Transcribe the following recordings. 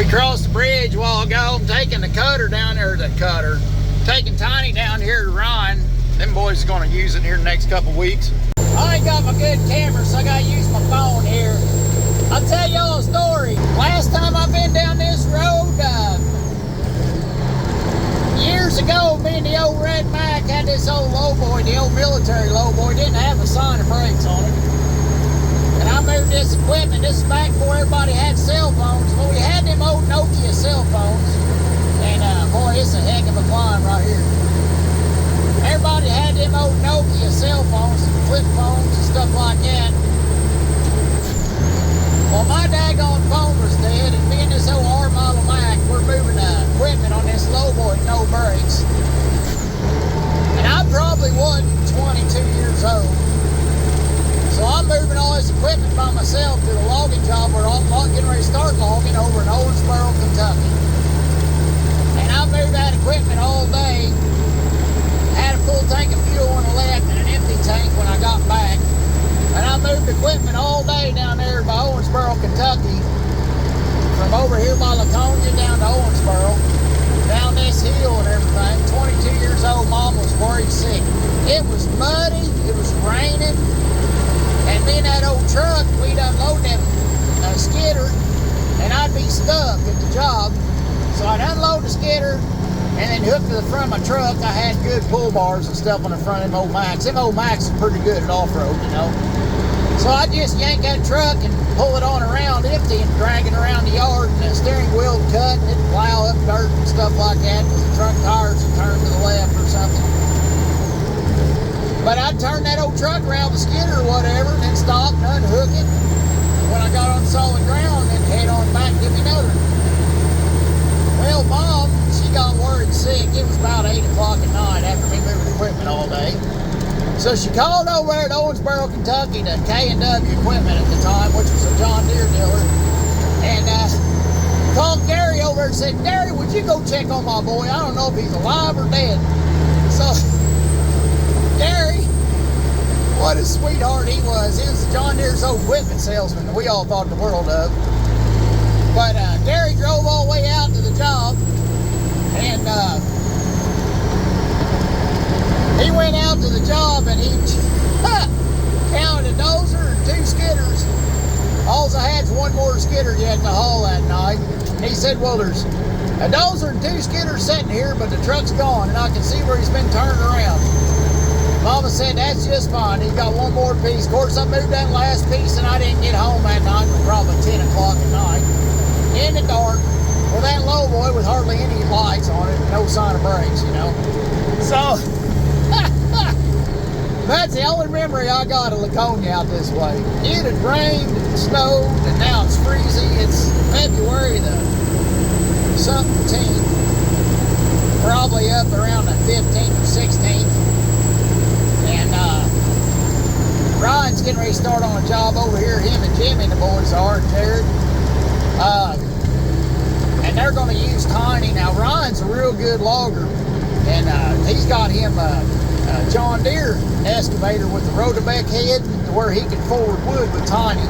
We crossed the bridge a while ago. I'm taking the cutter down there, taking Tiny down here to Ryan. Them boys are going to use it here the next couple weeks. I ain't got my good camera, so I got to use my phone here. I'll tell y'all a story. Last time I've been down this road, years ago, me and the old Red Mac had this old lowboy, the old military lowboy, didn't have a sign of brakes on it. And I moved this equipment. This is back before everybody had cell phones. Well, we had them old Nokia cell phones. And boy, it's a heck of a climb right here. Everybody had them old Nokia cell phones, flip phones and stuff like that. Well, my daggone phone was dead, and me and this old R model Mac, we're moving equipment on this lowboy, no brakes. And I probably wasn't 22 years old. So I'm moving all this equipment by myself to the logging job where I'm getting ready to start logging over in Owensboro, Kentucky. And I moved that equipment all day. Had a full tank of fuel on the left and an empty tank when I got back. And I moved equipment all day down there by Owensboro, Kentucky. From over here by Laconia down to Owensboro. Down this hill and everything. 22 years old, Mom was worried sick. It was muddy, it was raining. And me and that old truck, we'd unload them skidder, and I'd be stuck at the job. So I'd unload the skidder, and then hook to the front of my truck. I had good pull bars and stuff on the front of them old Macs. Them old Macs are pretty good at off-road, you know. So I'd just yank that truck and pull it on around empty and drag it around the yard, and the steering wheel would cut, and it'd plow up dirt and stuff like that, because the truck tires would turn to the left or something. But I'd turn that old truck around the skidder or whatever, and then stop and unhook it. When I got on solid ground, then head on back and give me another. Well, Mom, she got worried sick. It was about 8 o'clock at night after me moving equipment all day. So she called over there at Owensboro, Kentucky to K&W Equipment at the time, which was a John Deere dealer. And called Gary over and said, Gary, would you go check on my boy? I don't know if he's alive or dead. So Gary, what a sweetheart he was. He was John Deere's old equipment salesman that we all thought the world of. But Gary drove all the way out to the job, and he went out to the job and he counted a dozer and 2 skidders. All I had's one more skidder yet to haul that night. And he said, well, there's a dozer and 2 skidders sitting here, but the truck's gone, and I can see where he's been turned around. Mama said, that's just fine. He's got one more piece. Of course, I moved that last piece, and I didn't get home that night until probably 10 o'clock at night. In the dark, with that lowboy with hardly any lights on it, no sign of brakes, you know. So, that's the only memory I got of Laconia out this way. It had rained, it snowed, and now it's freezing. It's February the 17th, probably up around the 15th or 16th. And Ryan's getting ready to start on a job over here. Him and Jimmy, the boys are, and Jared. And they're going to use Tiny. Now, Ryan's a real good logger. And he's got him a John Deere excavator with the Rotobeck head to where he can forward wood with Tiny.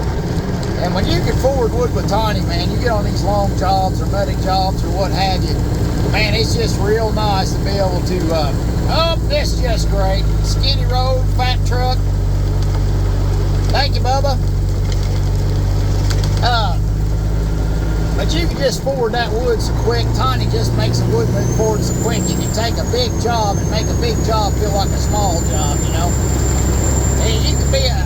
And when you can forward wood with Tiny, man, you get on these long jobs or muddy jobs or what have you. Man, it's just real nice to be able to... oh, this is just great. Skinny road, fat truck. Thank you, Bubba. But you can just forward that wood so quick. Tiny just makes the wood move forward so quick. You can take a big job and make a big job feel like a small job, you know. And you can be a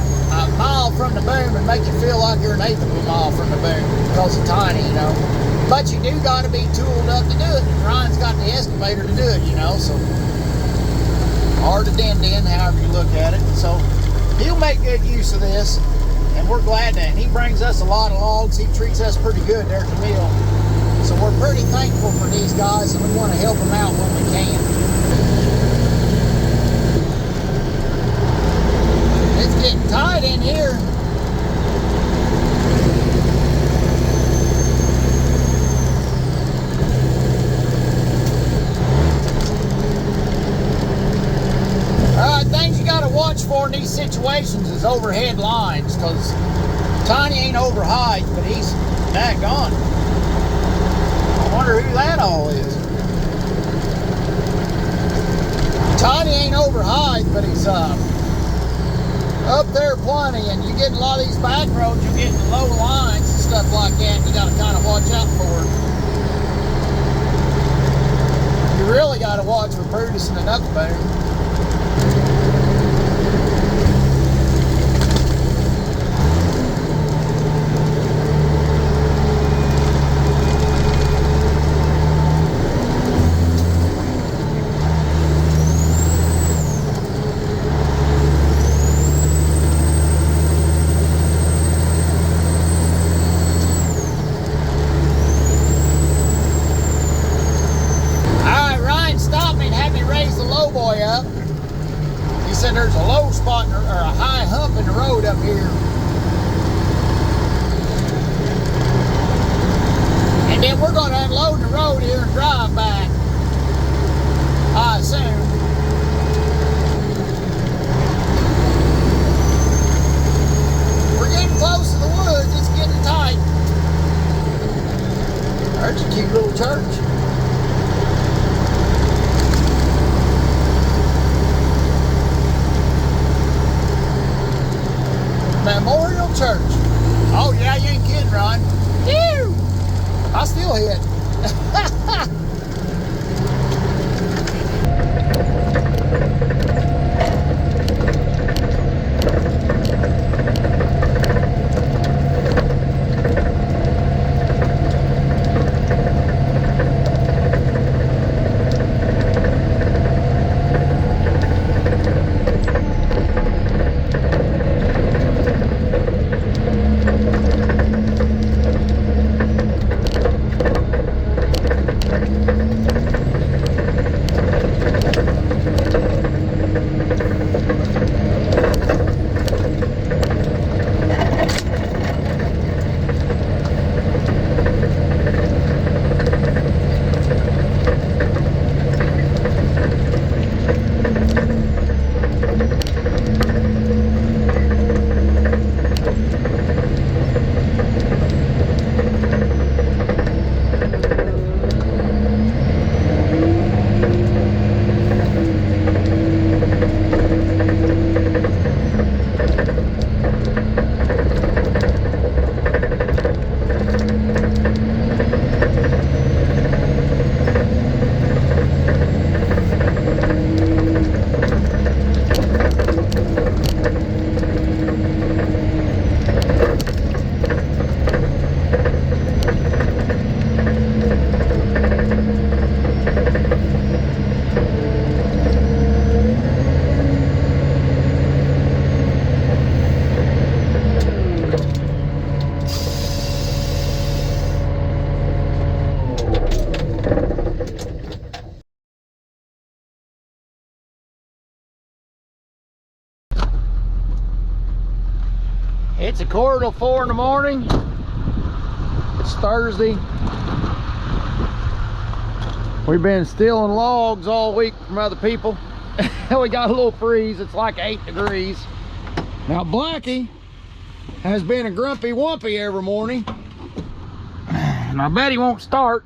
mile from the boom and make you feel like you're an eighth of a mile from the boom because of Tiny, you know. But you do got to be tooled up to do it. And Ryan's got the excavator to do it, you know. So hard to dent in, however you look at it. So he'll make good use of this, and we're glad that. And he brings us a lot of logs. He treats us pretty good there at the mill. So we're pretty thankful for these guys, and we want to help them out when we can. It's getting tight in here. Things you got to watch for in these situations is overhead lines, because Tiny ain't over height, but he's daggone. I wonder who that all is. Tiny ain't over high, but he's up there plenty, and you get a lot of these back roads, you get in low lines and stuff like that, and you gotta kind of watch out for it. You really gotta watch for Brutus and the Knuckleback. There's a low spot or a high hump in the road up here, and then we're going to unload the road here and drive back, I assume. We're getting close to the woods. It's getting tight. There's a cute little church. Memorial Church. Oh yeah, you ain't kidding, Ron. Ew! I still hit. It's a quarter till 4 in the morning. It's Thursday. We've been stealing logs all week from other people. We got a little freeze. It's like 8 degrees. Now Blackie has been a grumpy wumpy every morning, and I bet he won't start.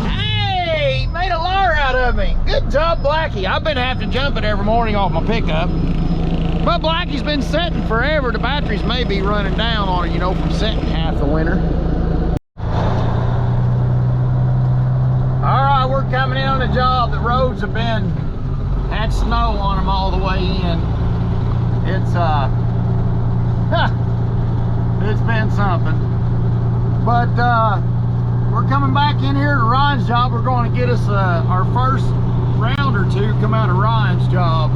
Hey, made a lar out of me. Good job, Blackie. I've been having to jump it every morning off my pickup, but Blackie's been setting forever. The batteries may be running down on it, you know, from setting half the winter. All right, we're coming in on the job. The roads have had snow on them all the way in. It's it's been something. But we're coming back in here to Ryan's job. We're going to get us our first round or two come out of Ryan's job.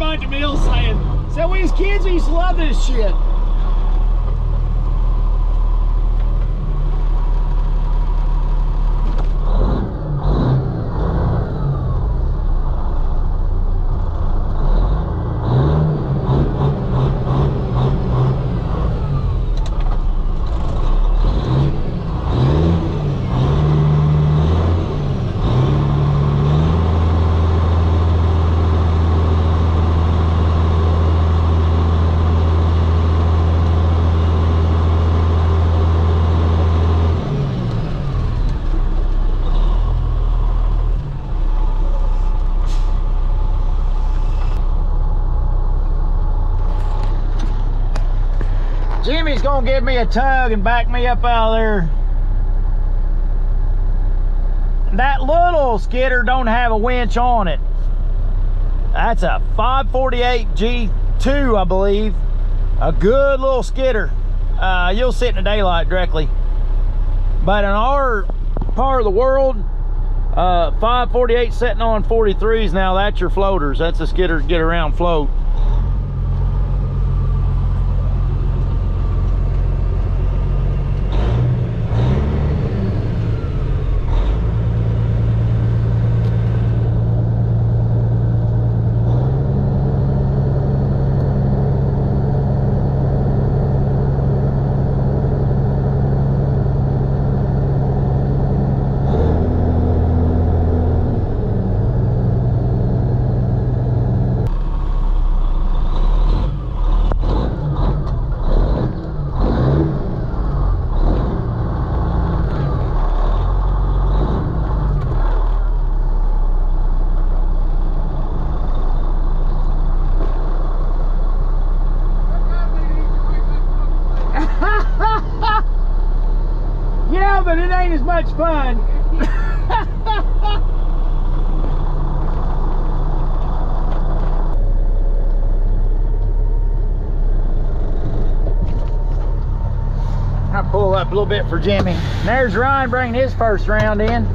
bunch of Mills saying, so we as kids, we used to love this shit. Jimmy's gonna give me a tug and back me up out of there. That little skidder don't have a winch on it. That's a 548 G2, I believe. A good little skidder. You'll sit in the daylight directly. But in our part of the world, 548 sitting on 43s now, that's your floaters. That's a skidder to get around float. Yeah, but it ain't as much fun. I'll pull up a little bit for Jimmy. And there's Ryan bringing his first round in.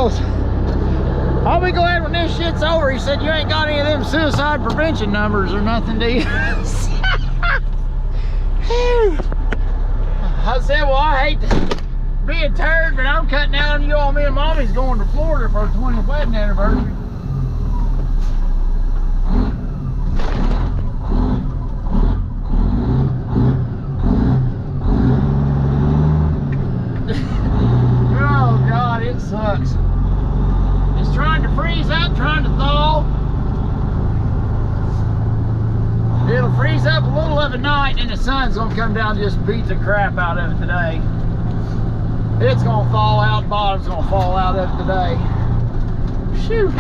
goes, I'll be glad when this shit's over. He said, you ain't got any of them suicide prevention numbers or nothing, do you? I said, well, I hate to be a turd, but I'm cutting out on you all. Me and Mommy's going to Florida for our 20th wedding anniversary. Oh God, it sucks. It's trying to freeze up, trying to thaw. It'll freeze up a little of a night, and the sun's gonna come down and just beat the crap out of it today. It's gonna fall out, bottom's gonna fall out of it today. Shoot.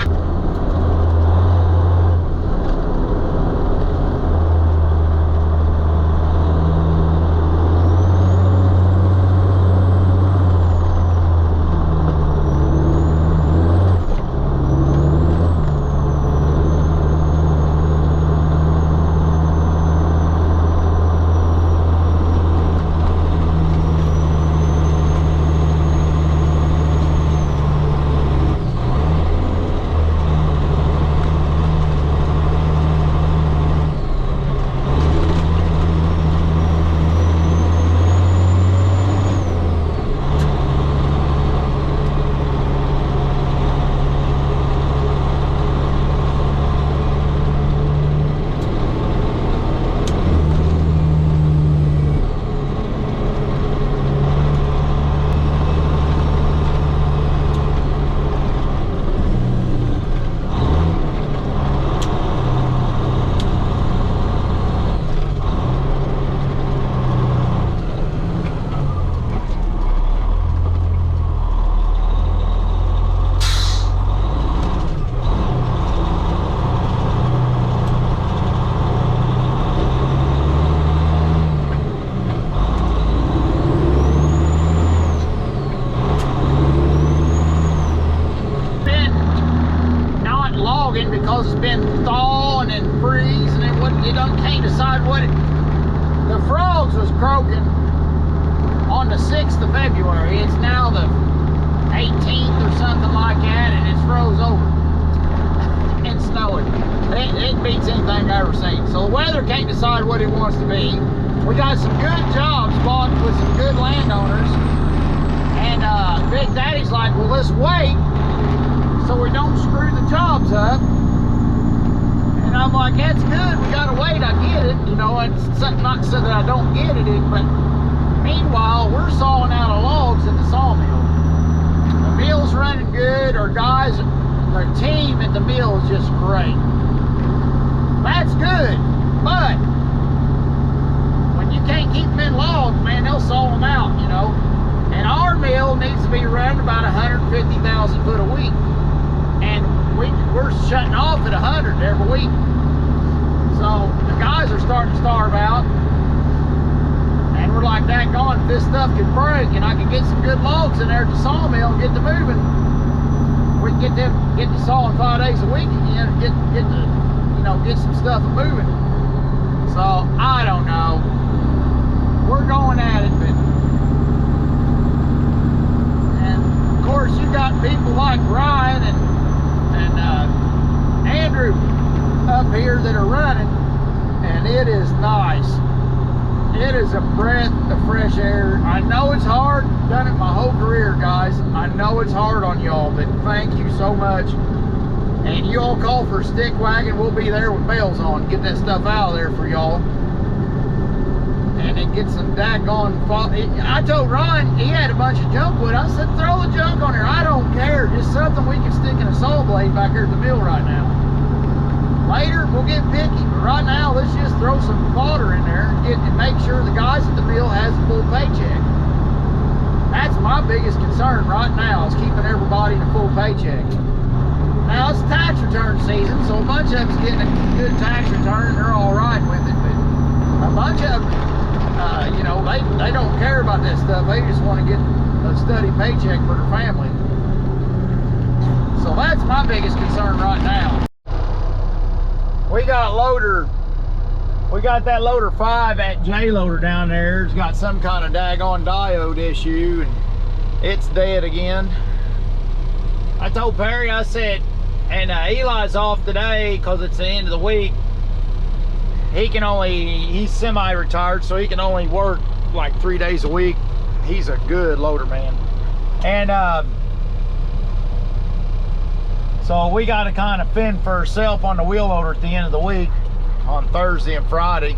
Because it's been thawing and freezing and what you done can't decide what it. The frogs was croaking on the 6th of February. It's now the 18th or something like that, and it's froze over. It's snowing. It beats anything I've ever seen. So the weather can't decide what it wants to be. We got some good jobs bought with some good landowners, and Big Daddy's like, well, let's wait so we don't screw the jobs up. And I'm like, that's good, we gotta wait, I get it, you know, and not so that I don't get it, but meanwhile, we're sawing out of logs at the sawmill. The mill's running good, our guys, our team at the mill is just great. That's good, but when you can't keep them in logs, man, they'll saw them out, you know. And our mill needs to be running about 150,000 foot a week. And we're shutting off at 100 every week. So the guys are starting to starve out. And we're like, that gone, if this stuff could break and I could get some good logs in there at the sawmill and get them moving, we can get the saw in 5 days a week again and get some stuff moving. So I don't know. We're going at it, but and of course you got people like Ryan and Andrew up here that are running, and it is nice. It is a breath of fresh air. I know it's hard, done it my whole career, guys. I know it's hard on y'all, but thank you so much. And you all call for a stick wagon, we'll be there with bells on, get that stuff out of there for y'all. And it gets some daggone. I told Ron, he had a bunch of junk wood. I said, throw the junk on there. I don't care. Just something we can stick in a saw blade back here at the mill right now. Later, we'll get picky. But right now, let's just throw some fodder in there and make sure the guys at the mill has a full paycheck. That's my biggest concern right now, is keeping everybody in a full paycheck. Now, it's tax return season, so a bunch of us getting a good tax return, they're all right with it. But a bunch of them, you know, they don't care about that stuff. They just want to get a steady paycheck for their family. So that's my biggest concern right now. We got that loader 5 at J-loader down there. It's got some kind of daggone diode issue, and it's dead again. I told Perry, I said, and Eli's off today because it's the end of the week. He's semi-retired, so he can only work like 3 days a week. He's a good loader, man. And so we got to kind of fend for ourselves on the wheel loader at the end of the week on Thursday and Friday,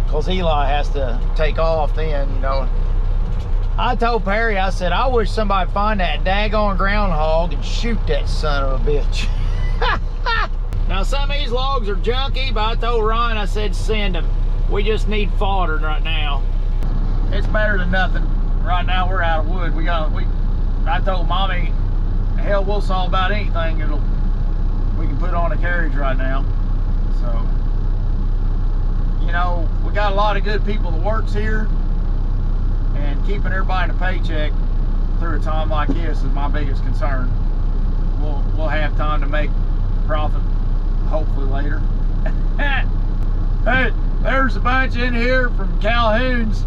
because Eli has to take off then, you know. I told Perry, I said, I wish somebody find that daggone groundhog and shoot that son of a bitch. Now some of these logs are junky, but I told Ryan, I said, send them. We just need fodder right now. It's better than nothing. Right now we're out of wood. I told Mommy, hell, we'll saw about anything we can put on a carriage right now. So, you know, we got a lot of good people that works here, and keeping everybody in a paycheck through a time like this is my biggest concern. We'll have time to make profit hopefully later. Hey, there's a bunch in here from Calhoun's,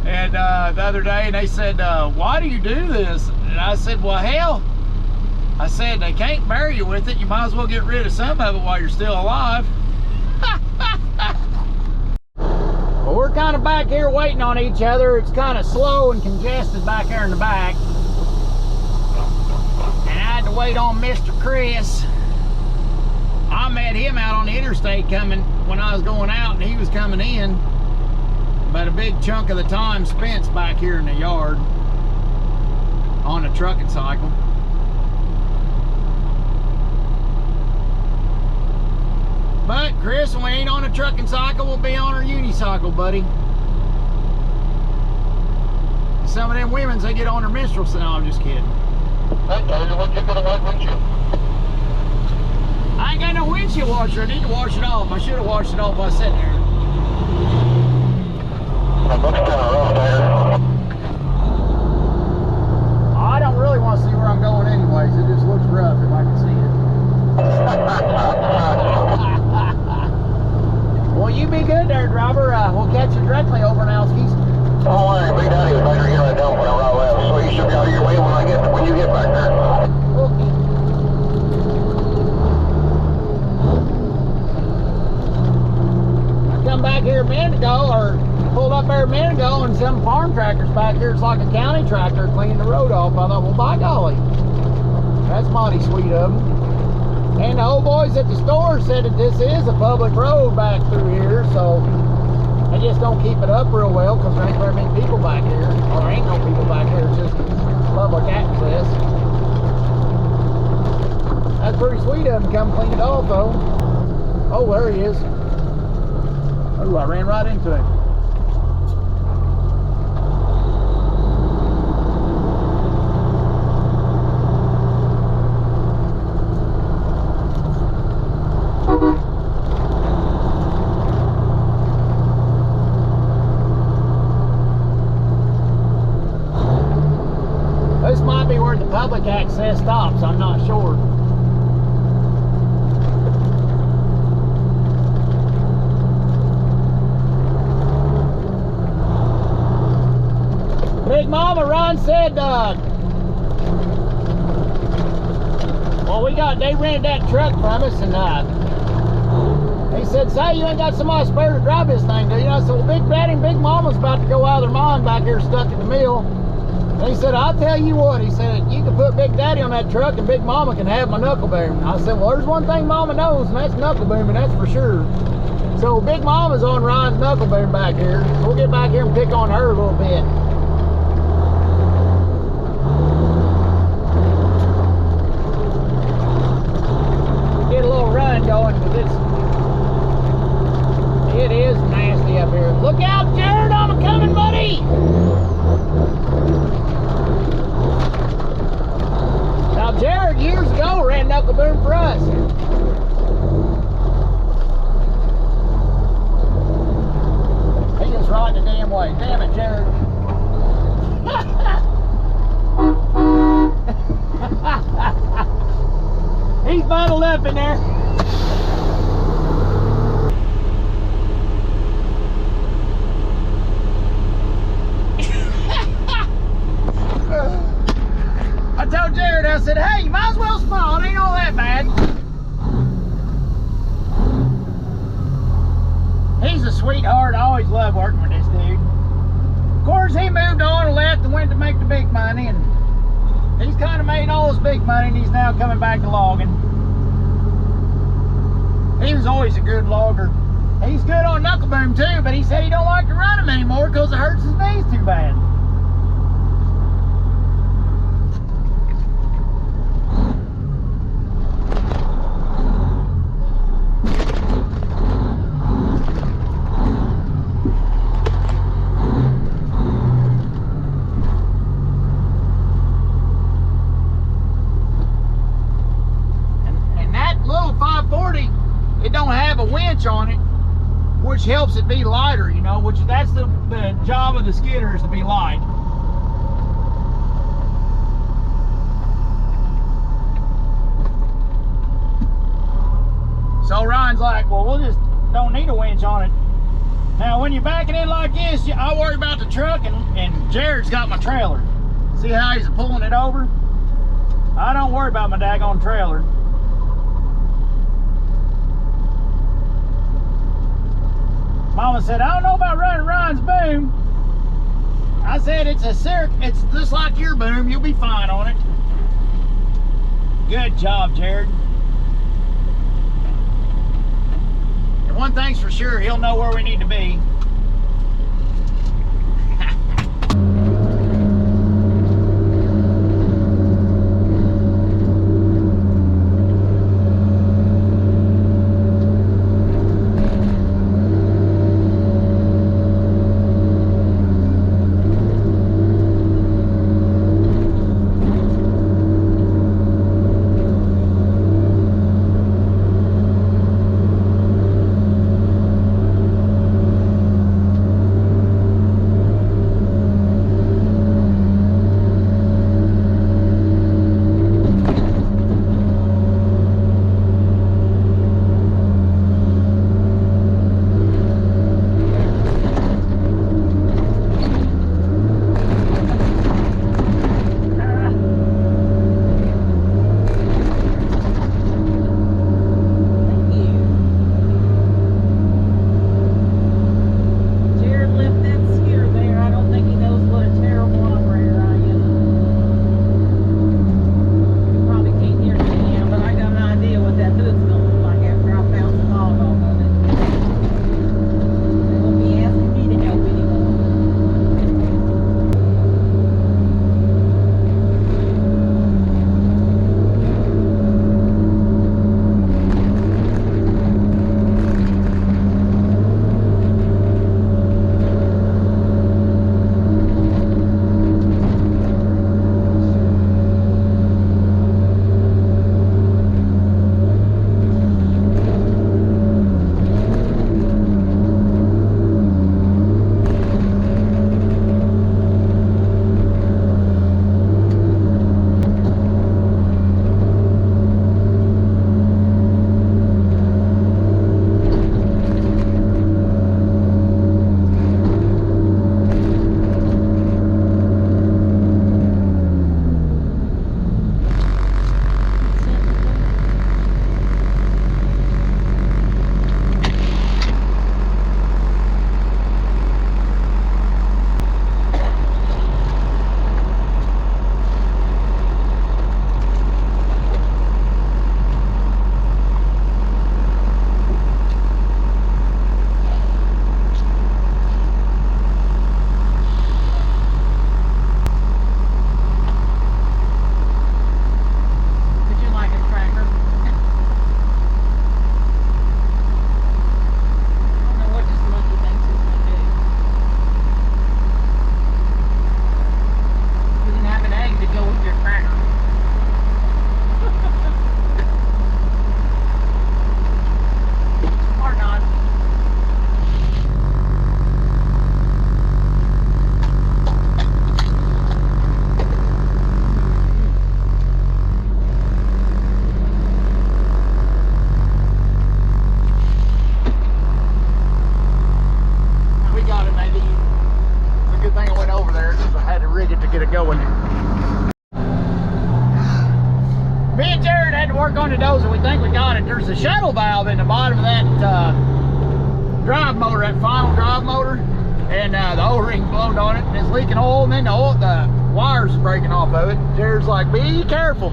and the other day, and they said, why do you do this? And I said, well, hell, I said, they can't bury you with it. You might as well get rid of some of it while you're still alive. Well, we're kind of back here waiting on each other. It's kind of slow and congested back there in the back. And I had to wait on Mr. Chris. I met him out on the interstate coming when I was going out, and he was coming in. But a big chunk of the time spent's back here in the yard on a trucking cycle. But Chris, when we ain't on a trucking cycle, we'll be on our unicycle, buddy. Some of them women's, they get on their menstrual. No, I'm just kidding. I ain't got no windshield washer. I need to wash it off. I should have washed it off while I was sitting there. I don't really want to see where I'm going anyways. It just looks rough if I can see it. Well, you be good there, driver. We'll catch you directly over in Alskies. Don't worry, Big Daddy is back here getting a dump when I right left, so you should be out of your way when you get back there. Okay. I come back here a minute ago, or pulled up there a minute ago, and some farm tractors back here. It's like a county tractor cleaning the road off. I thought, well, by golly, that's mighty sweet of them. And the old boys at the store said that this is a public road back through here, so they just don't keep it up real well because there ain't very many people back here. Or there ain't no people back here, it's just public access. That's pretty sweet of them to come clean it off, though. Oh, there he is. Oh, I ran right into him. This might be where the public access stops, I'm not sure. Big Mama, Ron said, well, they rented that truck from us, and he said, say, you ain't got somebody spare to drive this thing, do you? I said, well, Big Daddy and Big Mama's about to go out of their mind back here stuck at the mill. He said, I'll tell you what, he said, you can put Big Daddy on that truck and Big Mama can have my knuckle boom. I said, well, there's one thing Mama knows, and that's knuckle booming, that's for sure. So Big Mama's on Ryan's knuckle boom back here. So we'll get back here and pick on her a little bit. Get a little run going, because it is nasty up here. Look out, Jared, I'm a-coming, buddy! Now, Jared years ago ran knuckle boom for us. He is right the damn way. Damn it, Jared. He's bundled up in there. I told Jared, I said, hey, you might as well smile. It ain't all that bad. He's a sweetheart. I always love working with this dude. Of course, he moved on and left and went to make the big money, and he's kind of made all his big money, and he's now coming back to logging. He was always a good logger. He's good on knuckle boom too, but he said he don't like to run him anymore because it hurts his knees too bad. It don't have a winch on it, which helps it be lighter, you know, which that's the job of the skidder, is to be light. So Ryan's like, well, we'll just don't need a winch on it. Now, when you're backing in like this, I worry about the truck, and Jared's got my trailer. See how he's pulling it over? I don't worry about my daggone trailer. Mama said, I don't know about running Ryan's boom. I said, it's just like your boom. You'll be fine on it. Good job, Jared. And one thing's for sure, he'll know where we need to be. Me and Jared had to work on the dozer. We think we got it. There's a shuttle valve in the bottom of that drive motor, that final drive motor, and the O-ring blown on it, and it's leaking oil, and then the wires breaking off of it. Jared's like, be careful.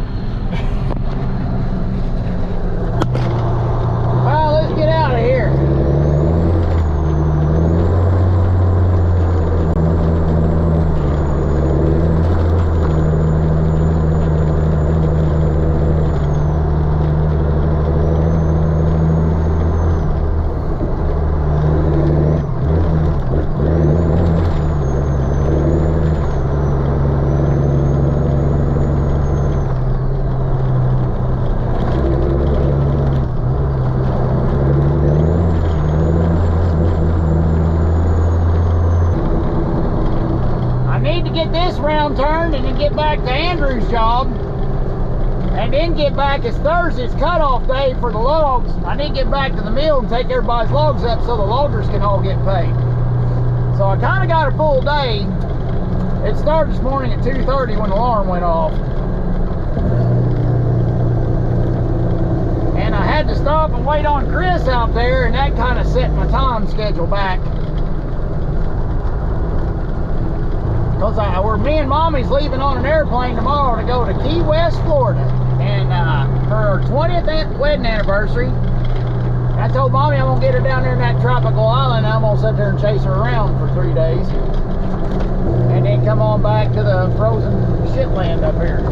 Well, let's get out of here. Turned and then get back to Andrew's job, and then get back. It's Thursday's cutoff day for the logs. I need to get back to the mill and take everybody's logs up so the loggers can all get paid. So I kind of got a full day. It started this morning at 2:30 when the alarm went off, and I had to stop and wait on Chris out there, and that kind of set my time schedule back. Because me and Mommy's leaving on an airplane tomorrow to go to Key West, Florida, and for her 20th wedding anniversary. I told Mommy I'm gonna get her down there in that tropical island. I'm gonna sit there and chase her around for 3 days, and then come on back to the frozen shitland up here.